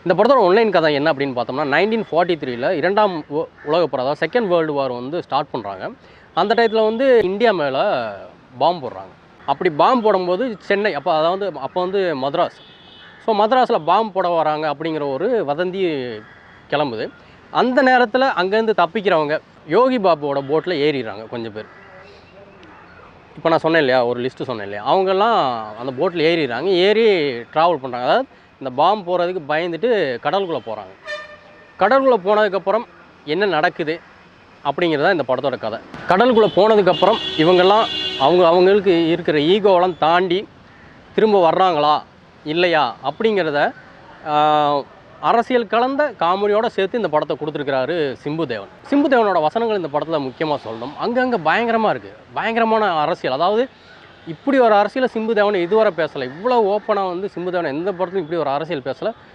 இந்த படத்தோட ஒன்லைன் கதை என்ன அப்படின்னு பார்த்தோம்னா 1943ல் இரண்டாம் உலகப் போர், அதாவது செகண்ட் வேர்ல்டு வார் வந்து ஸ்டார்ட் பண்ணுறாங்க. அந்த டயத்தில் வந்து இந்தியா மேலே பாம்பு போடுறாங்க. அப்படி பாம்பு போடும்போது சென்னை அப்போ வந்து மദ്രാஸ். ஸோ மദ്രാஸில் பாம்பு போட வராங்க அப்படிங்கிற ஒரு வதந்தி கிளம்புது. அந்த நேரத்தில் அங்கேருந்து தப்பிக்கிறவங்க யோகி பாபுவோட போட்டில் ஏறிடுறாங்க கொஞ்சம் பேர். இப்போ நான் சொன்னேன் இல்லையா, ஒரு லிஸ்ட்டு சொன்னேன் இல்லையா, அவங்கெல்லாம் அந்த போட்டில் ஏறிடுறாங்க. ஏறி ட்ராவல் பண்ணுறாங்க. அதாவது இந்த பாம்பு போகிறதுக்கு பயந்துட்டு கடலுக்குள்ளே போகிறாங்க. கடலுக்குள்ளே போனதுக்கப்புறம் என்ன நடக்குது அப்படிங்கிறது இந்த படத்தோட கதை. கடலுக்குள்ளே போனதுக்கப்புறம் இவங்கெல்லாம் அவங்களுக்கு இருக்கிற ஈகோவெல்லாம் தாண்டி திரும்ப வர்றாங்களா இல்லையா அப்படிங்கிறத அரசியல் கலந்த காமெடியோடு சேர்த்து இந்த படத்தை கொடுத்துருக்கிறாரு சிம்புதேவன். சிம்புதேவனோட வசனங்கள் இந்த படத்தில் முக்கியமாக சொல்லணும். அங்கங்கே பயங்கரமாக இருக்குது, பயங்கரமான அரசியல். அதாவது இப்படி ஒரு அரசியலை சிம்புதேவன் இதுவரை பேசலை. இவ்வளோ ஓப்பனாக வந்து சிம்புதேவன் எந்த படத்துலையும் இப்படி ஒரு அரசியல் பேசலை.